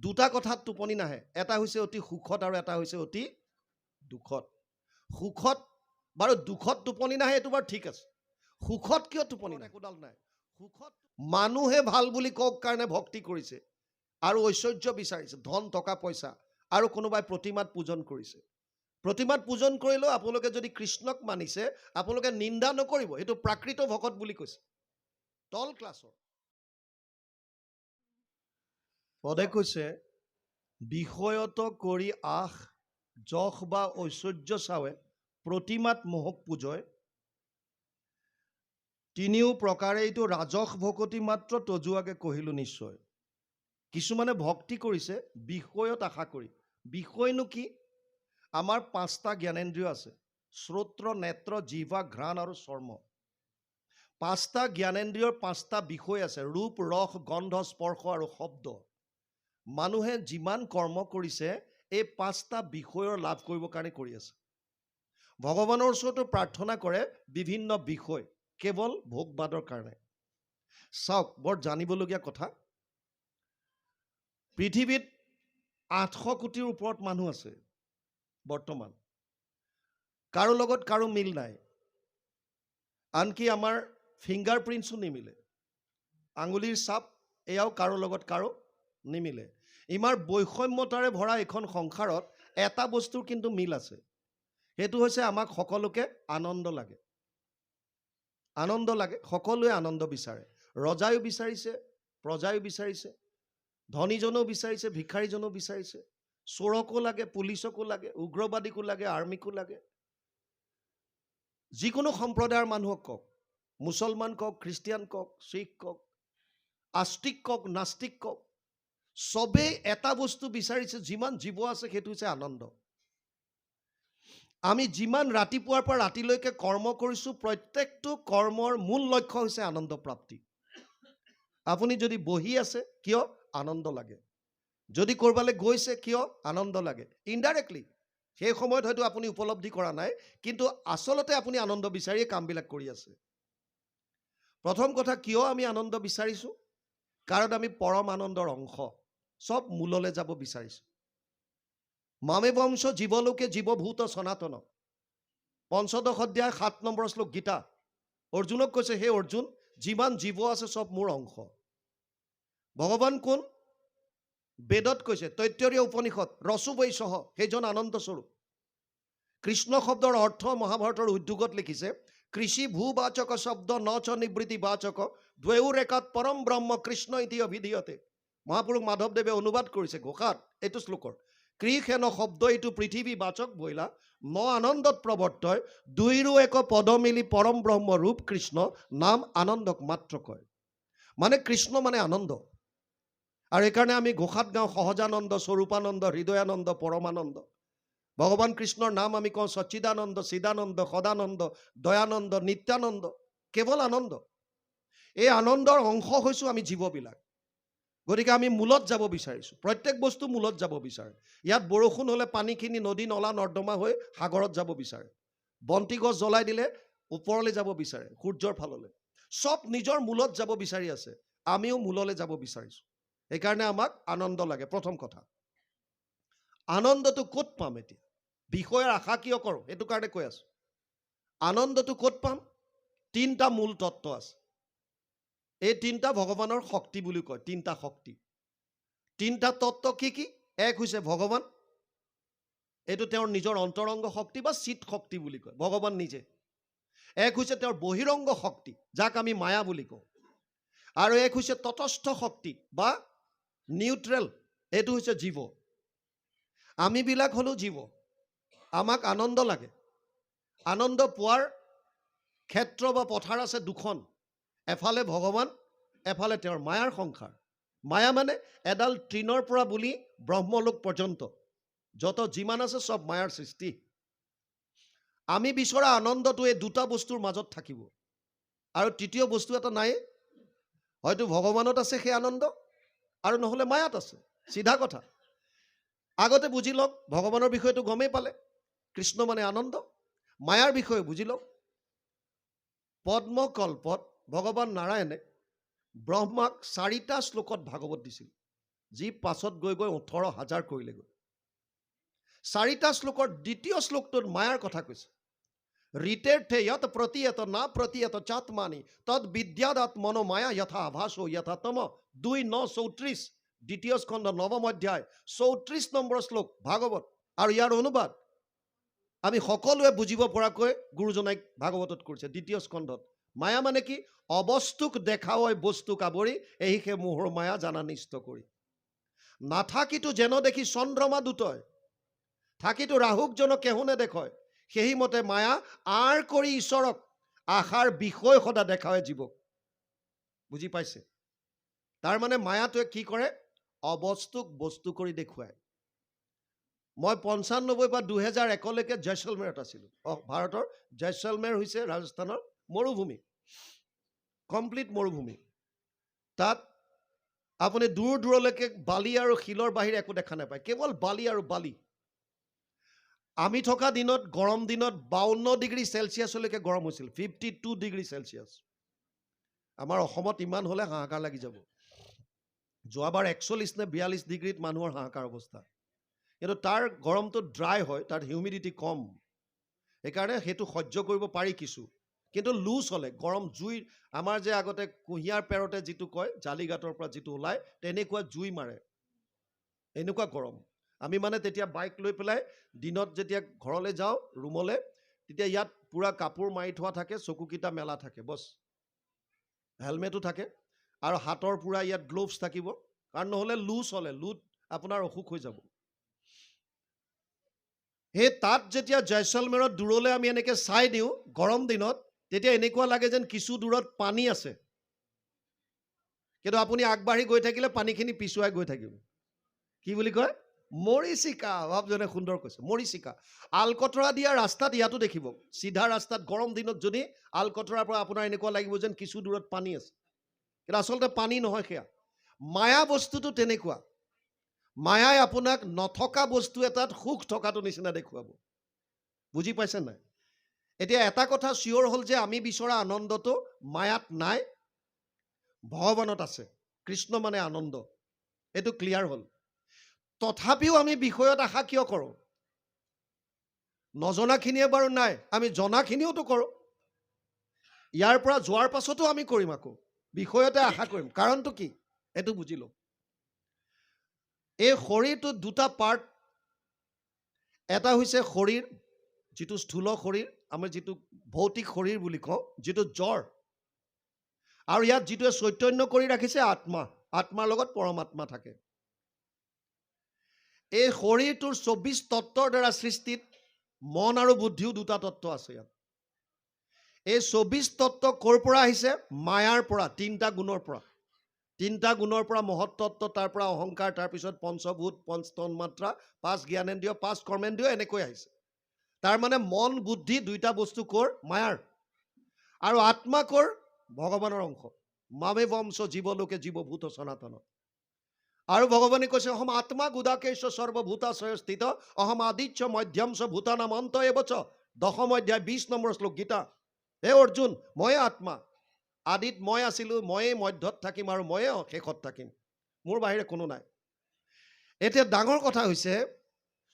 দুটা কথাত টোপনি নাহে, এটা হৈছে অতি সুখত আৰু এটা হৈছে অতি দুখত। সুখত বাৰু দুখত টোপনি নাহে, এইটো বাৰু ঠিক আছে। সুখত কিয় টোপনি নাহে? একোডাল নাই। সুখত মানুহে ভাল বুলি কওক কাৰণে ভক্তি কৰিছে আৰু ঐশ্বৰ্য বিচাৰিছে, ধন টকা পইচা, আৰু কোনোবাই প্ৰতিমাত পূজন কৰিছে। প্ৰতিমাত পূজন কৰিলেও আপোনালোকে যদি কৃষ্ণক মানিছে, আপোনালোকে নিন্দা নকৰিব, এইটো প্ৰাকৃত ভকত বুলি কৈছে, তল ক্লাছৰ। পদে কৈছে বিষয়ত কৰি আশ যশ বা ঐশ্বৰ্য চাৱে প্ৰতিমাত মোহক পূজয়, তিনিও প্ৰকাৰে এইটো ৰাজস ভকতি মাত্ৰ তজুৱাকে কহিলো নিশ্চয়। কিছুমানে ভক্তি কৰিছে বিষয়ত আশা কৰি। বিষয়নো কি? আমাৰ 5টা জ্ঞানেন্দ্ৰিয় আছে, শ্ৰোত্ৰ, নেত্ৰ, জিহ্বা, ঘ্ৰাণ আৰু চৰ্ম। 5টা জ্ঞানেন্দ্ৰিয়ৰ 5টা বিষয় আছে, ৰূপ, ৰস, গন্ধ, স্পৰ্শ আৰু শব্দ। মানুহে যিমান কৰ্ম কৰিছে এই 5টা বিষয়ৰ লাভ কৰিবৰ কাৰণে কৰি আছে। ভগৱানৰ ওচৰতো প্ৰাৰ্থনা কৰে বিভিন্ন বিষয়, কেৱল ভোগবাদৰ কাৰণে। চাওক, বৰ জানিবলগীয়া কথা, পৃথিৱীত 800 কোটিৰ ওপৰত মানুহ আছে বৰ্তমান, কাৰো লগত কাৰো মিল নাই, আনকি আমাৰ ফিংগাৰ প্ৰিণ্টছো নিমিলে, আঙুলিৰ ছাপ এয়াও কাৰো লগত কাৰো নিমিলে। ইমান বৈষম্যতাৰে ভৰা এখন সংসাৰত এটা বস্তুৰ কিন্তু মিল আছে, সেইটো হৈছে আমাক সকলোকে আনন্দ লাগে। আনন্দ লাগে, সকলোৱে আনন্দ বিচাৰে। ৰজায়ো বিচাৰিছে, প্ৰজায়ো বিচাৰিছে, ধনীজনেও বিচাৰিছে, ভিক্ষাৰীজনেও বিচাৰিছে, চোৰকো লাগে, পুলিচকো লাগে, উগ্ৰবাদীকো লাগে, আৰ্মিকো লাগে। যিকোনো সম্প্ৰদায়ৰ মানুহক কওক, মুছলমান কওক, খ্ৰীষ্টিয়ান কওক, শিখ কওক, আস্তিক কওক, নাস্তিক কওক, চবেই এটা বস্তু বিচাৰিছে, যিমান জীৱ আছে সেইটো হৈছে আনন্দ। আমি যিমান ৰাতিপুৱাৰ পৰা ৰাতিলৈকে কৰ্ম কৰিছোঁ, প্ৰত্যেকটো কৰ্মৰ মূল লক্ষ্য হৈছে আনন্দ প্ৰাপ্তি। আপুনি যদি বহি আছে কিয়? আনন্দ লাগে। যদি ক'ৰবালৈ গৈছে কিয়? আনন্দ লাগে। ইনডাইৰেক্টলি সেই সময়ত হয়তো আপুনি উপলব্ধি কৰা নাই, কিন্তু আচলতে আপুনি আনন্দ বিচাৰিয়ে কামবিলাক কৰি আছে। প্ৰথম কথা, কিয় আমি আনন্দ বিচাৰিছোঁ? কাৰণ আমি পৰম আনন্দৰ অংশ, চব মূললৈ যাব বিচাৰিছোঁ। মামে বংশ জীৱলোকে জীৱভূত সনাতন, ৫ম অধ্যায় ৭ নম্বৰ শ্লোক গীতা। অৰ্জুনক কৈছে, হে অৰ্জুন, যিমান জীৱ আছে চব মোৰ অংশ। ভগৱান কোন? বেদত কৈছে, তৈত্তৰীয় উপনিষদ, ৰসো বৈশহ, সেইজন আনন্দ স্বৰূপ। কৃষ্ণ শব্দৰ অৰ্থ মহাভাৰতৰ উদ্যোগত লিখিছে, কৃষি ভূবাচক শব্দ ন চ নিবৃত্তি বাচক দ্বৈৰ একাত পৰম ব্ৰহ্ম কৃষ্ণ ইতি অভিধীয়তে। মহাপুৰুষ মাধৱদেৱে অনুবাদ কৰিছে ঘোষাত এইটো শ্লোকৰ, কৃষেন শব্দ এইটো পৃথিৱী বাচক বইলা ন আনন্দত প্ৰৱৰ্তয়, দুইৰো এক পদ মিলি পৰম ব্ৰহ্ম ৰূপ কৃষ্ণ নাম আনন্দক মাত্ৰ কয়। মানে কৃষ্ণ মানে আনন্দ। আৰু এইকাৰণে আমি ঘোষাত গাওঁ সহজানন্দ, স্বৰূপানন্দ, হৃদয়ানন্দ, পৰমানন্দ। ভগৱান কৃষ্ণৰ নাম আমি কওঁ সচ্চিদানন্দ, চিদানন্দ, সদানন্দ, দয়ানন্দ, নিত্যানন্দ, কেৱল আনন্দ। এই আনন্দৰ অংশ হৈছোঁ আমি জীৱবিলাক। গতিকে আমি মূলত যাব বিচাৰিছোঁ, প্ৰত্যেক বস্তু মূলত যাব বিচাৰে। ইয়াত বৰষুণ হ'লে পানীখিনি নদী নলা নৰ্দমা হৈ সাগৰত যাব বিচাৰে, বন্তি গছ জ্বলাই দিলে ওপৰলৈ যাব বিচাৰে, সূৰ্যৰ ফাললৈ, চব নিজৰ মূলত যাব বিচাৰি আছে। আমিও মূললৈ যাব বিচাৰিছোঁ, সেইকাৰণে আমাক আনন্দ লাগে। প্ৰথম কথা, আনন্দটো ক'ত পাম? এতিয়া বিষয়ৰ আশা কিয় কৰোঁ সেইটো কাৰণে কৈ আছোঁ। আনন্দটো ক'ত পাম? 3টা মূল তত্ত্ব আছে। এই 3টা ভগৱানৰ শক্তি বুলি কয়, 3টা শক্তি। 3টা তত্ত্ব কি কি? এক হৈছে ভগৱান, এইটো তেওঁৰ নিজৰ অন্তৰংগ শক্তি বা চিত শক্তি বুলি কয়, ভগৱান নিজে। এক হৈছে তেওঁৰ বহিৰংগ শক্তি, যাক আমি মায়া বুলি কওঁ। আৰু এক হৈছে তটস্থ শক্তি বা নিউট্ৰেল, এইটো হৈছে জীৱ। আমিবিলাক হ'লো জীৱ, আমাক আনন্দ লাগে। আনন্দ পোৱাৰ ক্ষেত্ৰ বা পথাৰ আছে দুখন, এফালে ভগৱান, এফালে তেওঁৰ মায়াৰ সংসাৰ। মায়া মানে এডাল তৃণৰ পৰা বুলি ব্ৰহ্মলোক পৰ্যন্ত যত যিমান আছে চব মায়াৰ সৃষ্টি। আমি বিচৰা আনন্দটো এই দুটা বস্তুৰ মাজত থাকিব, আৰু তৃতীয় বস্তু এটা নাই। হয়তো ভগৱানত আছে সেই আনন্দ, আৰু নহ'লে মায়াত আছে, চিধা কথা। আগতে বুজি লওক, ভগৱানৰ বিষয়টো গমেই পালে, কৃষ্ণ মানে আনন্দ। মায়াৰ বিষয়ে বুজি লওক। পদ্মকল্পত ভগৱান নাৰায়ণে ব্ৰহ্মাক 4টা শ্লোকত ভাগৱত দিছিল। যি পাছত গৈ গৈ 18,000 কৰিলেগৈ। 4টা শ্লোকৰ দ্বিতীয় শ্লোকটোত মায়াৰ কথা কৈছে। ঋতেৰ্থে যত প্ৰতীয়ত না প্ৰতীয়ত চাত্মানি তদ বিদ্যাদাত মনোমায়া যথা আভাসো যথা তম 2:9-34 দ্বিতীয় স্কন্ধ 9ম অধ্যায় 34 নম্বৰ শ্লোক ভাগৱত। আৰু ইয়াৰ অনুবাদ আমি সকলোৱে বুজিব পৰাকৈ গুৰুজনাই ভাগৱতত কৰিছে দ্বিতীয় স্কন্ধত। মায়া মানে কি? অবস্তুক দেখাৱই বস্তুক আৱৰি এহিকে মোহৰ মায়া জানা নিষ্ট কৰি। নাথাকিতো যেন দেখি চন্দ্ৰমা দুটয়, থাকিতো ৰাহুক জন কেহুনে দেখয়, সেই মতে মায়া আৰ কৰি ঈশ্বৰক আশাৰ বিষয় সদা দেখাৱে জীৱক। বুজি পাইছে? তাৰ মানে মায়াটোৱে কি কৰে? অবস্তুক বস্তু কৰি দেখুৱায়। মই 95 পৰা 2001লৈকে জয়ছলমেৰত আছিলোঁ। ভাৰতৰ জয়ছলমেৰ হৈছে ৰাজস্থানৰ মৰুভূমি, কমপ্লিট মৰুভূমি। তাত আপুনি দূৰ দূৰলৈকে বালি আৰু শিলৰ বাহিৰে একো দেখা নাপায়, কেৱল বালি আৰু বালি। আমি থকা দিনত গৰম দিনত 52 ডিগ্ৰী চেলচিয়াছলৈকে গৰম হৈছিল, 52 ডিগ্ৰী চেলচিয়াছ। আমাৰ অসমত ইমান হ'লে হাহাকাৰ লাগি যাব। যোৱাবাৰ 41 নে 42 ডিগ্ৰীত মানুহৰ হাহাকাৰ অৱস্থা। কিন্তু তাৰ গৰমটো ড্ৰাই হয়, তাত হিউমিডিটি কম, সেইকাৰণে সেইটো সহ্য কৰিব পাৰি কিছু। কিন্তু লু চলে, গৰম জুই। আমাৰ যে আগতে কুঁহিয়াৰ পেৰতে যিটো কয় জালিগাঁতৰ পৰা যিটো ওলায়, তেনেকুৱা জুই মাৰে, এনেকুৱা গৰম। আমি মানে তেতিয়া বাইক লৈ পেলাই দিনত যেতিয়া ঘৰলৈ যাওঁ ৰুমলৈ, তেতিয়া ইয়াত পুৰা কাপোৰ মাৰি থোৱা থাকে, চকুকেইটা মেলা থাকে, বছ। হেলমেটো থাকে আৰু হাতৰ পুৰা ইয়াত গ্লোভছ থাকিব, কাৰণ নহ'লে লু চলে, লুত আপোনাৰ অসুখ হৈ যাব। সেই তাত যেতিয়া জয়ছলমেৰত দূৰলৈ আমি এনেকৈ চাই দিওঁ গৰম দিনত, তেতিয়া এনেকুৱা লাগে যেন কিছু দূৰত পানী আছে, কিন্তু আপুনি আগবাঢ়ি গৈ থাকিলে পানীখিনি পিছুৱাই গৈ থাকিব। কি বুলি কয়? মৰিচিকা। বাপজনে সুন্দৰ কৈছে, মৰিচিকা। আলকতৰা দিয়া ৰাস্তাত ইয়াতো দেখিব, চিধা ৰাস্তাত গৰম দিনত যদি আলকতৰাৰ পৰা আপোনাৰ এনেকুৱা লাগিব যেন কিছু দূৰত পানী আছে, কিন্তু আচলতে পানী নহয় সেয়া। মায়া বস্তুটো তেনেকুৱা। মায়াই আপোনাক নথকা বস্তু এটাত সুখ থকাটো নিচিনা দেখুৱাব। বুজি পাইছে নাই? এতিয়া এটা কথা চিয়ৰ হ'ল যে আমি বিচৰা আনন্দটো মায়াত নাই, ভগৱানত আছে। কৃষ্ণ মানে আনন্দ, এইটো ক্লিয়াৰ হ'ল। তথাপিও আমি বিষয়ত আশা কিয় কৰোঁ? নজনাখিনিয়ে বাৰু নাই, আমি জনাখিনিওতো কৰোঁ। ইয়াৰ পৰা যোৱাৰ পাছতো আমি কৰিম, আকৌ বিষয়তে আশা কৰিম। কাৰণটো কি? এইটো বুজিলোঁ। এই শৰীৰটো দুটা পাৰ্ট। এটা হৈছে শৰীৰ, যিটো স্থূল শৰীৰ, আমি যিটো ভৌতিক শৰীৰ বুলি কওঁ, যিটো জ্বৰ। আৰু ইয়াত যিটোৱে চৈতন্য কৰি ৰাখিছে আত্মা, আত্মাৰ লগত পৰমাত্মা থাকে। এই শৰীৰটোৰ 24 তত্ত্বৰ দ্বাৰা সৃষ্টিত মন আৰু বুদ্ধিও দুটা তত্ত্ব আছে ইয়াত। এই 24 তত্ত্ব ক'ৰ পৰা আহিছে? মায়াৰ পৰা, 3টা গুণৰ পৰা। 3টা গুণৰ পৰা মহত্তত্ব, তাৰ পৰা অহংকাৰ, তাৰপিছত পঞ্চভূত, 5 তন্মাত্ৰা, 5 জ্ঞানেন্দ্ৰিয়, 5 কৰ্মেন্দ্ৰিয়, এনেকৈ আহিছে। তাৰ মানে মন বুদ্ধি 2টা বস্তু ক'ৰ? মায়াৰ। আৰু আত্মা ক'ৰ? ভগৱানৰ অংশ। মামে বংশ জীৱলোকে জীৱভূত সনাতন। আৰু ভগৱানে কৈছে অহম আত্মা গুদাকেশ সৰ্বভূতাশ্ৰয় স্থিত অহম আদিচ্য মধ্যমচ ভূতানাম অন্ত এবচ। 10ম অধ্যায় 20 নম্বৰ শ্লোক গীতা। হে অৰ্জুন, ময়ে আত্মা। আদিত মই আছিলোঁ, ময়ে মধ্যত থাকিম আৰু ময়ে শেষত থাকিম, মোৰ বাহিৰে কোনো নাই। এতিয়া ডাঙৰ কথা হৈছে,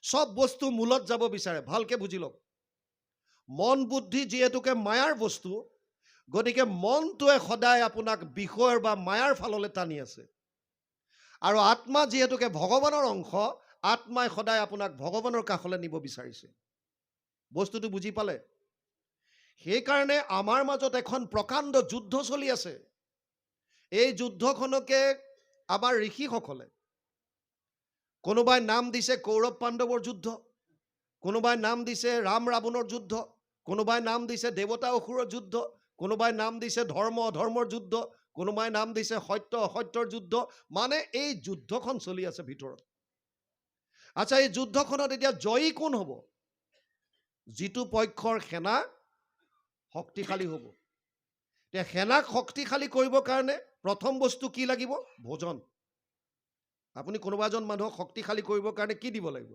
চব বস্তু মূলত যাব বিচাৰে। ভালকে বুজি লওক। মন বুদ্ধি যিহেতুকে মায়াৰ বস্তু, গতিকে মনটোৱে সদায় আপোনাক বিষয়ৰ বা মায়াৰ ফাললৈ টানি আছে। আৰু আত্মা যিহেতুকে ভগৱানৰ অংশ, আত্মাই সদায় আপোনাক ভগৱানৰ কাষলৈ নিব বিচাৰিছে। বস্তুটো বুজি পালে? সেইকাৰণে আমাৰ মাজত এখন প্ৰকাণ্ড যুদ্ধ চলি আছে। এই যুদ্ধখনকে আমাৰ ঋষিসকলে কোনোবাই নাম দিছে কৌৰৱ পাণ্ডৱৰ যুদ্ধ, কোনোবাই নাম দিছে ৰাম ৰাৱণৰ যুদ্ধ, কোনোবাই নাম দিছে দেৱতা অসুৰৰ যুদ্ধ, কোনোবাই নাম দিছে ধৰ্ম অধৰ্মৰ যুদ্ধ, কোনোবাই নাম দিছে সত্য অসত্যৰ যুদ্ধ। মানে এই যুদ্ধখন চলি আছে ভিতৰত। আচ্ছা, এই যুদ্ধখনত এতিয়া জয়ী কোন হ'ব? যিটো পক্ষৰ সেনা শক্তিশালী হ'ব। এতিয়া সেনাক শক্তিশালী কৰিবৰ কাৰণে প্ৰথম বস্তু কি লাগিব? ভোজন। আপুনি কোনোবা এজন মানুহক শক্তিশালী কৰিবৰ কাৰণে কি দিব লাগিব?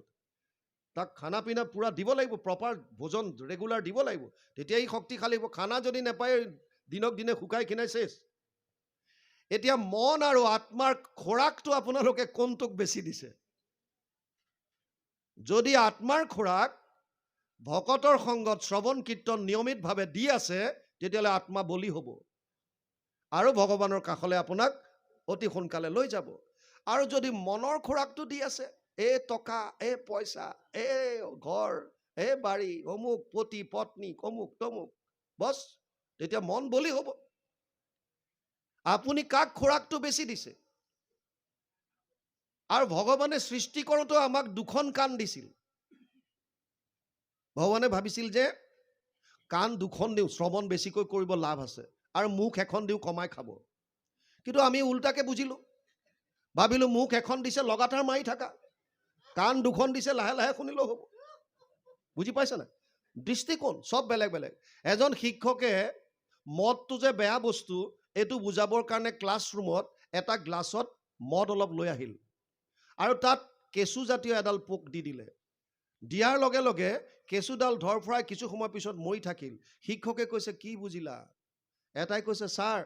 তাক খানা পিনা পুৰা দিব লাগিব, প্ৰপাৰ ভোজন ৰেগুলাৰ দিব লাগিব, তেতিয়া ই শক্তিশালী হ'ব। খানা যদি নাপায় দিনক দিনে শুকাই খিনাই চেছ। এতিয়া মন আৰু আত্মাৰ খোৰাকটো আপোনালোকে কোনটোক বেছি দিছে? যদি আত্মাৰ খোৰাক ভকতৰ সংগত শ্ৰৱণ কীৰ্তন নিয়মিতভাৱে দি আছে, তেতিয়াহ'লে আত্মা বলি হ'ব আৰু ভগৱানৰ কাষলৈ আপোনাক অতি সোনকালে লৈ যাব। আৰু যদি মনৰ খোৰাকটো দি আছে, এই টকা, এই পইচা, এই ঘৰ, এই বাৰী, অমুক পতি পত্নী, অমুক তমুক, বছ, তেতিয়া মন বলি হ'ব। আপুনি কাক খোৰাকটো বেছি দিছে? আৰু ভগৱানে সৃষ্টি কৰোঁতে আমাক দুখন কাণ দিছিল। ভগৱানে ভাবিছিল যে কাণ দুখন দিওঁ, শ্ৰৱণ বেছিকৈ কৰিব লাভ আছে, আৰু মুখ এখন দিওঁ, কমাই খাব। কিন্তু আমি উল্টাকে বুজিলোঁ, ভাবিলোঁ মুখ এখন দিছে লগাতাৰ মাৰি থাকা, কাণ দুখন দিছে লাহে লাহে শুনিলেও হ'ব। বুজি পাইছে নাই? দৃষ্টিকোণ চব বেলেগ বেলেগ। এজন শিক্ষকে মদটো যে বেয়া বস্তু এইটো বুজাবৰ কাৰণে ক্লাছৰুমত এটা গ্লাছত মদ অলপ লৈ আহিল আৰু তাত কেঁচুজাতীয় এডাল পোক দি দিলে। দিয়াৰ লগে লগে কেঁচুডাল ধৰফৰাই কিছু সময় পিছত মৰি থাকিল। শিক্ষকে কৈছে, কি বুজিলা? এটাই কৈছে, ছাৰ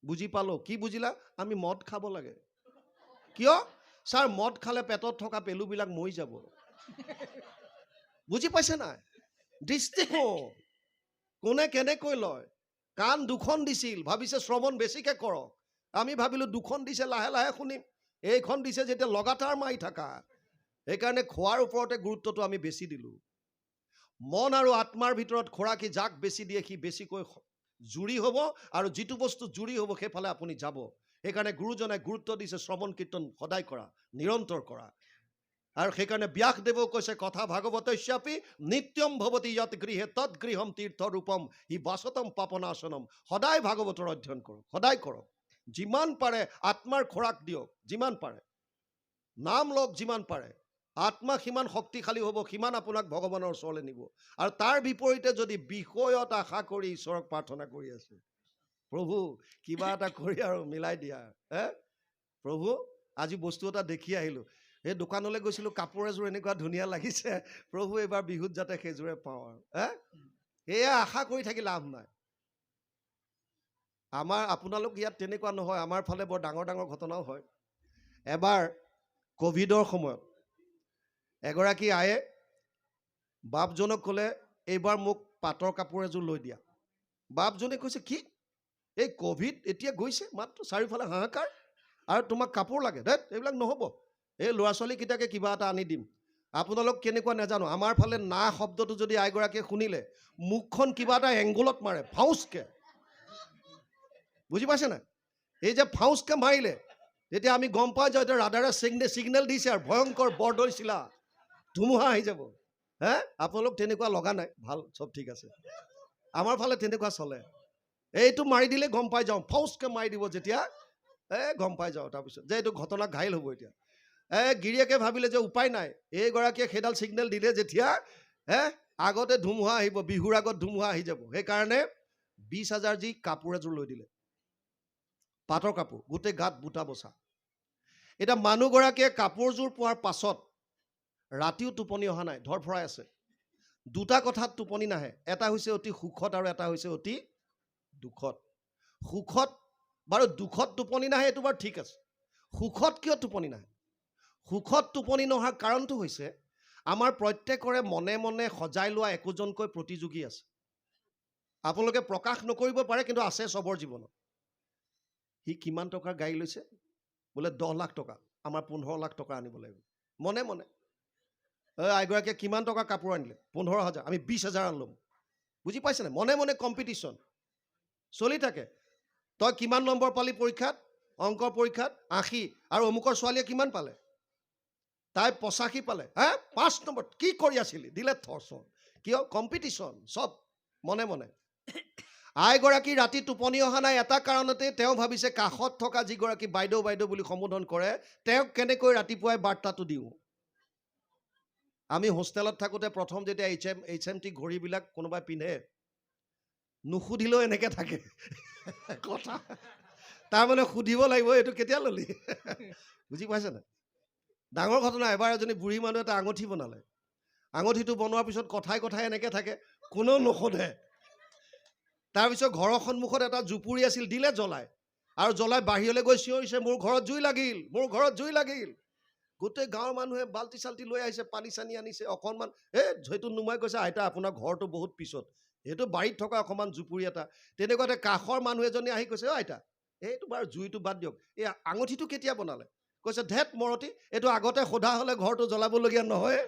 বুজি পালো। কি বুজিলা? আমি মদ খাব লাগে। কিয়? ছাৰ মদ খালে পেটত থকা পেলুবিলাক মৰি যাব। বুজি পাইছে নাই? দৃষ্টিকোণ কোনে কেনেকৈ লয়। কাণ দুখন দিছিল, ভাবিছে শ্ৰৱণ বেছিকে কৰক। আমি ভাবিলো দুখন দিছে লাহে লাহে শুনিম, এইখন দিছে যেতিয়া লগাতাৰ মাৰি থাকা। সেইকাৰণে খোৱাৰ ওপৰতে গুৰুত্বটো আমি বেছি দিলোঁ। মন আৰু আত্মাৰ ভিতৰত খোৰাকি যাক বেছি দিয়ে সি বেছিকৈ জুৰি হ'ব, আৰু যিটো বস্তু জুৰি হ'ব সেইফালে আপুনি যাব। সেইকাৰণে গুৰুজনাই গুৰুত্ব দিছে শ্ৰৱণ কীৰ্তন সদায় কৰা, নিৰন্তৰ কৰা। আৰু সেইকাৰণে ব্যাসদেৱেও কৈছে, কথা ভাগৱতস্যাপি নিত্যম ভৱতি যত গৃহে তৎ গৃহম তীৰ্থ ৰূপম হি বাসতম পাপনাশনম। সদায় ভাগৱতৰ অধ্যয়ন কৰক, সদায় কৰক। যিমান পাৰে আত্মাৰ খোৰাক দিয়ক, যিমান পাৰে নাম লওক, যিমান পাৰে। আত্মা সিমান শক্তিশালী হ'ব, সিমান আপোনাক ভগৱানৰ ওচৰলৈ নিব। আৰু তাৰ বিপৰীতে যদি বিষয়ত আশা কৰি ঈশ্বৰক প্ৰাৰ্থনা কৰি আছে, প্ৰভু কিবা এটা কৰি আৰু মিলাই দিয়া, প্ৰভু আজি বস্তু এটা দেখি আহিলোঁ, এই দোকানলৈ গৈছিলোঁ, কাপোৰ এযোৰ এনেকুৱা ধুনীয়া লাগিছে, প্ৰভু এইবাৰ বিহুত যাতে সেইযোৰে পাওঁ আৰু। এয়া আশা কৰি থাকি লাভ নাই। আপোনালোক ইয়াত তেনেকুৱা নহয়, আমাৰ ফালে বৰ ডাঙৰ ডাঙৰ ঘটনাও হয়। এবাৰ ক'ভিডৰ সময়ত এগৰাকী আয়ে বাপজনক ক'লে, এইবাৰ মোক পাটৰ কাপোৰ এযোৰ লৈ দিয়া। বাপজনে কৈছে, কি এই ক'ভিড এতিয়া গৈছে, মাত্ৰ চাৰিওফালে হাহাকাৰ, আৰু তোমাক কাপোৰ লাগে? ধেত, এইবিলাক নহ'ব, এই ল'ৰা ছোৱালীকেইটাকে কিবা এটা আনি দিম। আপোনালোক কেনেকুৱা নাজানো, আমাৰ ফালে না শব্দটো যদি আইগৰাকীয়ে শুনিলে মুখখন কিবা এটা এংগুলত মাৰে, ফাউচকে। বুজি পাইছে নাই? এই যে ফাউচকে মাৰিলে, তেতিয়া আমি গম পাই যাওঁ এতিয়া ৰাডাৰে ছিগনেল দিছে আৰু ভয়ংকৰ বৰদৈচিলা ধুমুহা আহি যাব। আপোনালোক তেনেকুৱা লগা নাই, ভাল, চব ঠিক আছে। আমাৰ ফালে তেনেকুৱা চলে। এইটো মাৰি দিলে গম পাই যাওঁ, ফাউচকে মাৰি দিব যেতিয়া, গম পাই যাওঁ তাৰপিছত যে এইটো ঘটনা ঘাইল হ'ব। এতিয়া গিৰিয়েকে ভাবিলে যে উপায় নাই, এইগৰাকীয়ে সেইডাল ছিগনেল দিলে যেতিয়া, আগতে ধুমুহা আহিব, বিহুৰ আগত ধুমুহা আহি যাব। সেইকাৰণে 20,000 দি কাপোৰ এযোৰ লৈ দিলে, পাটৰ কাপোৰ, গোটেই গাত বুটা বচা। এতিয়া মানুহগৰাকীয়ে কাপোৰযোৰ পোৱাৰ পাছত ৰাতিও টোপনি অহা নাই, ধৰফৰাই আছে। দুটা কথাত টোপনি নাহে, এটা হৈছে অতি সুখত আৰু এটা হৈছে অতি দুখত। সুখত বাৰু, দুখত টোপনি নাহে এইটো বাৰু ঠিক আছে। সুখত কিয় টোপনি নাহে? সুখত টোপনি নহাৰ কাৰণটো হৈছে আমাৰ প্ৰত্যেকৰে মনে মনে সজাই লোৱা একোজনকৈ প্ৰতিযোগী আছে। আপোনালোকে প্ৰকাশ নকৰিব পাৰে, কিন্তু আছে চবৰ জীৱনত। সি কিমান টকাৰ গাড়ী লৈছে? বোলে 10 লাখ টকা, আমাৰ 15 লাখ টকা আনিব লাগিব। মনে মনে। আইগৰাকীয়ে কিমান টকা কাপোৰ আনিলে? 15,000, আমি 20,000 আনিলোঁ। বুজি পাইছে নাই? মনে মনে কম্পিটিশ্যন চলি থাকে। তই কিমান নম্বৰ পালি পৰীক্ষাত? অংকৰ পৰীক্ষাত 80, আৰু অমুকৰ ছোৱালীয়ে কিমান পালে? তাই 85 পালে। 5 নম্বৰ। কি কৰি আছিলি? দিলে থৰচৰ। কিয়? কম্পিটিশ্যন, চব মনে মনে। আইগৰাকী ৰাতি টোপনি অহা নাই এটা কাৰণতে, তেওঁ ভাবিছে কাষত থকা যিগৰাকী বাইদেউ বাইদেউ বুলি সম্বোধন কৰে, তেওঁক কেনেকৈ ৰাতিপুৱাই বাৰ্তাটো দিওঁ। আমি হোষ্টেলত থাকোঁতে প্ৰথম যেতিয়া HMT ঘড়ীবিলাক কোনোবাই পিন্ধে, নুসুধিলেও এনেকৈ থাকে কথা, তাৰমানে সুধিব লাগিব, এইটো কেতিয়া ল'লি? বুজি পাইছে নাই? ডাঙৰ ঘটনা। এবাৰ এজনী বুঢ়ী মানুহ এটা আঙুঠি বনালে। আঙুঠিটো বনোৱাৰ পিছত কথাই কথাই এনেকৈ থাকে, কোনেও নুসুধে। তাৰপিছত ঘৰৰ সন্মুখত এটা জুপুৰি আছিল, দিলে জ্বলাই। আৰু জ্বলাই বাহিৰলৈ গৈ চিঞৰিছে, মোৰ ঘৰত জুই লাগিল, মোৰ ঘৰত জুই লাগিল। গোটেই গাঁৱৰ মানুহে বাল্টি চাল্টি লৈ আহিছে, পানী চানী আনিছে, অকণমান সেইটো নুমাই কৈছে, আইতা আপোনাৰ ঘৰটো বহুত পিছত, সেইটো বাৰীত থকা অকণমান জুপুৰি এটা। তেনেকুৱাতে কাষৰ মানুহ এজনী আহি কৈছে, আইতা এইটো বাৰু জুইটো বাদ দিয়ক, এই আঙুঠিটো কেতিয়া বনালে? কৈছে, ধেত মৰতি, এইটো আগতে সোধা হ'লে ঘৰটো জ্বলাবলগীয়া নহয়।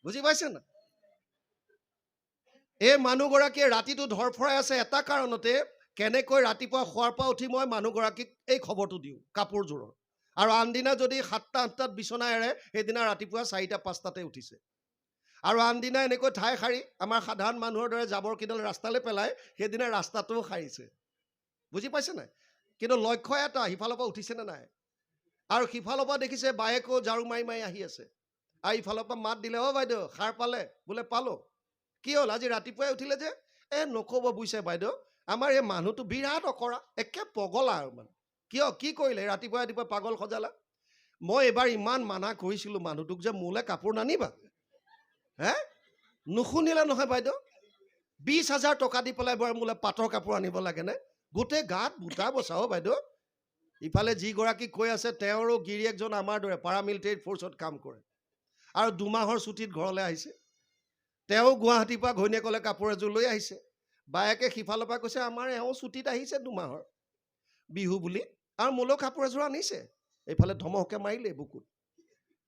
বুজি পাইছে না? এই মানুহগৰাকীয়ে ৰাতিটো ধৰফৰাই আছে এটা কাৰণতে, কেনেকৈ ৰাতিপুৱা শোৱাৰ পৰা উঠি মই মানুহগৰাকীক এই খবৰটো দিওঁ কাপোৰযোৰৰ। আৰু আনদিনা যদি 7টা-8টাত বিচনা এৰে, সেইদিনা ৰাতিপুৱা 4টা-5টাতে উঠিছে। আৰু আনদিনা এনেকৈ ঠাই সাৰি আমাৰ সাধাৰণ মানুহৰ দৰে জাবৰ কিডাল ৰাস্তালৈ পেলাই, সেইদিনা ৰাস্তাটোও সাৰিছে। বুজি পাইছে নাই? কিন্তু লক্ষ্য এটা, সিফালৰ পৰা উঠিছেনে নাই। আৰু সিফালৰ পৰা দেখিছে বায়েকো ঝাৰু মাৰি মাৰি আহি আছে। আৰু ইফালৰ পৰা মাত দিলে, বাইদেউ সাৰ পালে? বোলে পালোঁ। কি হ'ল আজি ৰাতিপুৱাই উঠিলে যে? নক'ব বুজিছে বাইদেউ, আমাৰ এই মানুহটো বিৰাট অকৰা, একে পগলা আৰু মানে। কিয়, কি কৰিলে ৰাতিপুৱা ৰাতিপুৱা পাগল সজালা? মই এবাৰ ইমান মানা কৰিছিলোঁ মানুহটোক যে মোলৈ কাপোৰ নানিবা। নুশুনিলে নহয় বাইদেউ। 20,000 টকা দি পেলাই বাৰু মোলৈ পাটৰ কাপোৰ আনিব লাগেনে? গোটেই গাত বুটা বচাও বাইদেউ। ইফালে যিগৰাকী কৈ আছে, তেওঁৰো গিৰিয়েকজন আমাৰ দৰে পাৰামিলিটাৰী ফ'ৰ্চত কাম কৰে, আৰু 2 মাহৰ ছুটীত ঘৰলৈ আহিছে। তেওঁ গুৱাহাটীৰ পৰা ঘৈণীয়েকলে কাপোৰ এযোৰ লৈ আহিছে। বায়েকে সিফালৰ পৰা কৈছে, আমাৰ এওঁ ছুটীত আহিছে 2 মাহৰ বিহু বুলি, আৰু মোলৈ কাপোৰ এযোৰ আনিছে। এইফালে ধমহকে মাৰিলে বুকুত।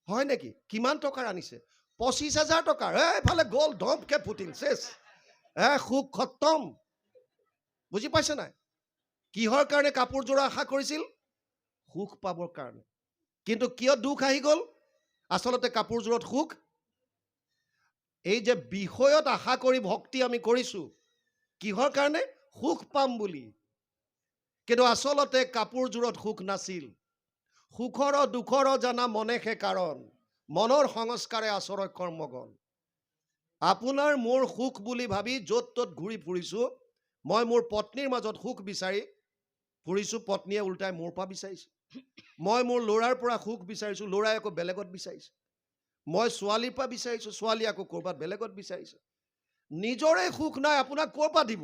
হয় নেকি? কিমান টকাৰ আনিছে? 25,000 টকাৰ। এইফালে গ'ল, ধমকে ফুটিল, চেছ। সুখ খতম। বুজি পাইছে নাই? কিহৰ কাৰণে কাপোৰযোৰ আশা কৰিছিল? সুখ পাবৰ কাৰণে। কিন্তু কিয় দুখ আহি গ'ল? আচলতে কাপোৰযোৰত সুখ। এই যে বিষয়ত আশা কৰি ভক্তি আমি কৰিছোঁ, কিহৰ কাৰণে? সুখ পাম বুলি। কিন্তু আচলতে কাপোৰযোৰত সুখ নাছিল। সুখৰ দুখৰ জানা মনেহে কাৰণ, মনৰ সংস্কাৰে আচৰয় কৰ্মগণ। আপোনাৰ মোৰ সুখ বুলি ভাবি য'ত ত'ত ঘূৰি ফুৰিছোঁ। মই মোৰ পত্নীৰ মাজত সুখ বিচাৰি ফুৰিছোঁ, পত্নীয়ে উল্টাই মোৰ পৰা বিচাৰিছে। মই মোৰ ল'ৰাৰ পৰা সুখ বিচাৰিছোঁ, ল'ৰাই আকৌ বেলেগত বিচাৰিছে। মই ছোৱালীৰ পৰা বিচাৰিছোঁ, ছোৱালী আকৌ ক'ৰবাত বেলেগত বিচাৰিছে। নিজৰে সুখ নাই, আপোনাক ক'ৰ পৰা দিব?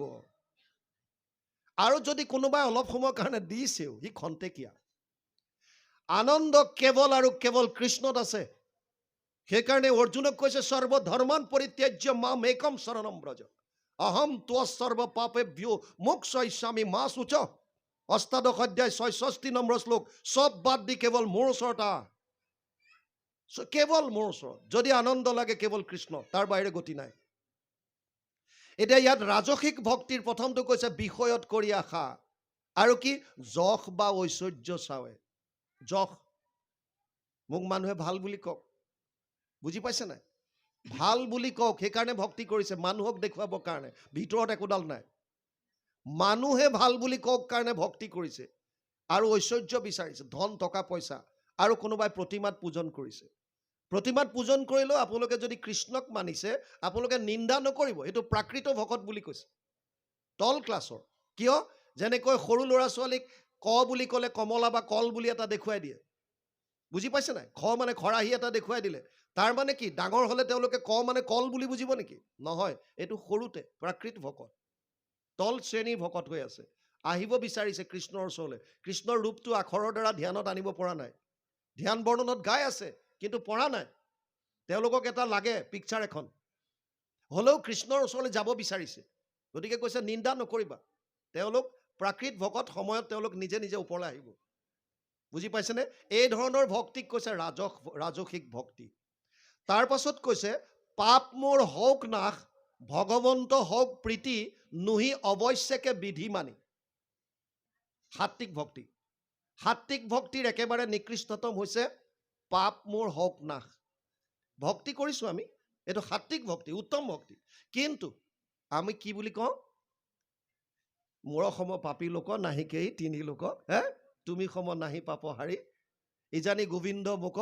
আৰু যদি কোনোবাই অলপ সময়ৰ কাৰণে দিছেও, সি খন্তেকীয়া। আনন্দ কেৱল আৰু কেৱল কৃষ্ণত আছে। সেইকাৰণে অৰ্জুনক কৈছে, সৰ্বধৰ্মান পৰিত্যাজ্য মাম একম শৰণম ব্ৰজ, অহম ত্ব সৰ্ব পাপেভ্যো মোক্ষয়িষ্যামি মা শুচ। 8শ অধ্যায় 66 নম্বৰ শ্লোক। চব বাদ দি কেৱল মোৰ ওচৰত আহ। কেৱল মোৰ ওচৰত। যদি আনন্দ লাগে কেৱল কৃষ্ণ, তাৰ বাহিৰে গতি নাই। এতিয়া ইয়াত ৰাজসিক ভক্তিৰ প্ৰথমটো কৈছে বিষয়ত কৰি আশা, আৰু কি? যশ বা ঐশ্বৰ্য চাৱে। যশ, মোক মানুহে ভাল বুলি কওক। বুজি পাইছে নাই? ভাল বুলি কওক, সেইকাৰণে ভক্তি কৰিছে, মানুহক দেখুৱাবৰ কাৰণে। ভিতৰত একোডাল নাই। মানুহে ভাল বুলি কওক কাৰণে ভক্তি কৰিছে, আৰু ঐশ্বৰ্য বিচাৰিছে, ধন টকা পইচা, আৰু কোনোবাই প্ৰতিমাত পূজন কৰিছে। প্ৰতিমাত পূজন কৰিলেও আপোনালোকে যদি কৃষ্ণক মানিছে, আপোনালোকে নিন্দা নকৰিব। এইটো প্ৰাকৃত ভকত বুলি কৈছে, তল ক্লাছৰ। কিয়? যেনেকৈ সৰু ল'ৰা ছোৱালীক ক বুলি ক'লে কমলা বা কল বুলি এটা দেখুৱাই দিয়ে। বুজি পাইছে নাই? খ মানে খৰাহী এটা দেখুৱাই দিলে, তাৰ মানে কি? ডাঙৰ হ'লে তেওঁলোকে ক মানে কল বুলি বুজিব নেকি? নহয়, এইটো সৰুতে প্ৰাকৃত ভকত, তল শ্ৰেণীৰ ভকত হৈ আছে। আহিব বিচাৰিছে কৃষ্ণৰ ওচৰলৈ। কৃষ্ণৰ ৰূপটো আখৰৰ দ্বাৰা ধ্যানত আনিব পৰা নাই। ধ্যান বৰ্ণনত গাই আছে, কিন্তু পৰা নাই। তেওঁলোকক এটা লাগে পিকচাৰ এখন, হ'লেও কৃষ্ণৰ ওচৰলৈ যাব বিচাৰিছে। গতিকে কৈছে নিন্দা নকৰিবা। তেওঁলোক প্ৰাকৃত ভকত, সময়ত তেওঁলোক নিজে নিজে ওপৰলৈ আহিব। বুজি পাইছেনে? এই ধৰণৰ ভক্তিক কৈছে ৰাজসিক ভক্তি। তাৰ পাছত কৈছে, পাপ মোৰ হওক নাশ, ভগৱন্ত হওক প্ৰীতি, নুহি অৱশ্যকে বিধি মানি। সাত্বিক ভক্তি। সাত্বিক ভক্তিৰ একেবাৰে নিকৃষ্টতম হৈছে পাপ মোৰ হওক নাশ। ভক্তি কৰিছোঁ আমি, এইটো সাত্বিক ভক্তি, উত্তম ভক্তি। কিন্তু আমি কি বুলি কওঁ? মোৰ সম পাপী লোক নাহিকেই তিনি লোক, তুমি সম নাহি পাপ হাৰি, ইজানি গোবিন্দ মোক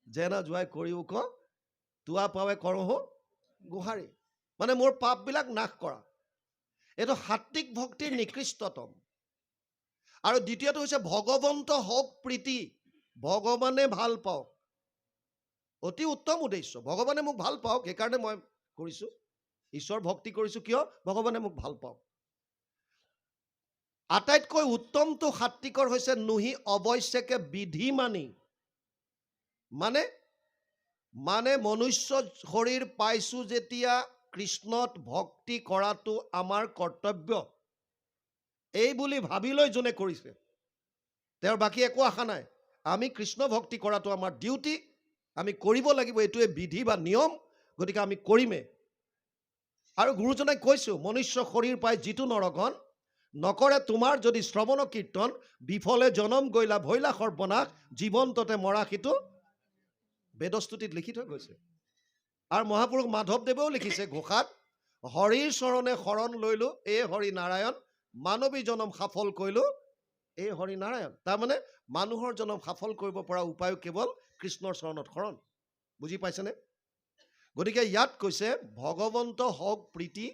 যেনা জোৱাই কৰিও ক, তোৱা পাৱে কৰহো গোহাৰি। মানে মোৰ পাপবিলাক নাশ কৰা। এইটো সাত্বিক ভক্তিৰ নিকৃষ্টতম। আৰু দ্বিতীয়টো হৈছে ভগৱন্ত হওক প্ৰীতি, ভগৱানে ভাল পাওক। অতি উত্তম উদ্দেশ্য, ভগৱানে মোক ভাল পাওক, সেইকাৰণে মই কৰিছোঁ। ঈশ্বৰ ভক্তি কৰিছোঁ কিয়? ভগৱানে মোক ভাল পাওক। আটাইতকৈ উত্তমটো সাত্বিকৰ হৈছে নুহি অৱশ্যকে বিধি মানি। মানে মনুষ্য শৰীৰ পাইছোঁ যেতিয়া কৃষ্ণত ভক্তি কৰাটো আমাৰ কৰ্তব্য, এই বুলি ভাবি লৈ যোনে কৰিছে তেওঁৰ বাকী একো আশা নাই। আমি কৃষ্ণ ভক্তি কৰাটো আমাৰ ডিউটি, আমি কৰিব লাগিব, এইটোৱে বিধি বা নিয়ম, গতিকে আমি কৰিমেই। আৰু গুৰুজনাই কৈছোঁ, মনুষ্য শৰীৰ পাই যিটো নৰগণ নকৰে তোমাৰ যদি শ্ৰৱণ কীৰ্তন, বিফলে জনম গৈলা ভৈলা সৰ্বনাশ, জীৱন্ততে মৰা সিটো বেদস্তুতিত লিখি থৈ গৈছে। আৰু মহাপুৰুষ মাধৱদেৱেও লিখিছে ঘোষাত, হৰিৰ চৰণে শৰণ লৈলো এই হৰি নাৰায়ণ, মানৱী জনম সফল কৰিলো এই হৰি নাৰায়ণ। তাৰমানে মানুহৰ জনম সফল কৰিব পৰা উপায় কেৱল কৃষ্ণৰ চৰণত শৰণ। বুজি পাইছেনে? গতিকে ইয়াত কৈছে ভগৱন্ত হওক প্ৰীতি,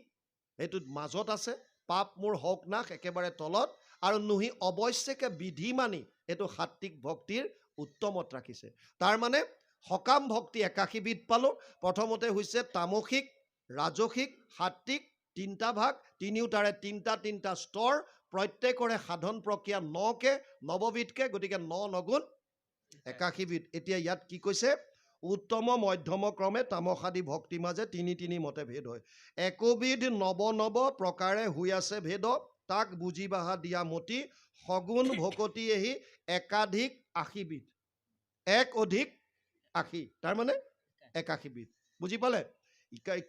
এইটোত মাজত আছে, পাপ মোৰ হওক নাশ একেবাৰে তলত, আৰু নুহি অৱশ্যকে বিধি মানি, এইটো সাত্বিক ভক্তিৰ উত্তমত ৰাখিছে। তাৰমানে সকাম ভক্তি ৮১ বিধ পালোঁ। প্ৰথমতে হৈছে তামসিক, ৰাজসিক, সাত্বিক, তিনিটা ভাগ, তিনিও তাৰে তিনিটা স্তৰ, প্ৰত্যেকৰে সাধন প্ৰক্ৰিয়া ৯কে, নৱবিধকে, গতিকে ৯ 9 ৮১ বিধ। এতিয়া ইয়াত কি কৈছে? উত্তম মধ্যম ক্ৰমে তামসাদি ভক্তি মাজে তিনি মতে ভেদ হয়। একবিধ নৱ প্ৰকাৰে হৈ আছে ভেদ, তাক বুজি বাহা দিয়া মতি, সগুণ ভকতি এহি একাধিক ৮০ বিধ। ১ অধিক ৮০, তাৰমানে ৮১ বিধ। বুজি পালে?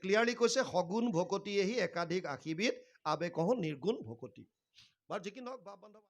ক্লিয়াৰলি কৈছে সগুণ ভকতি এহি একাধিক ৮০ বিধ, আবে কহো নিৰ্গুণ ভকতি। বাৰু যি কি নহওক বাপ বান্ধৱ।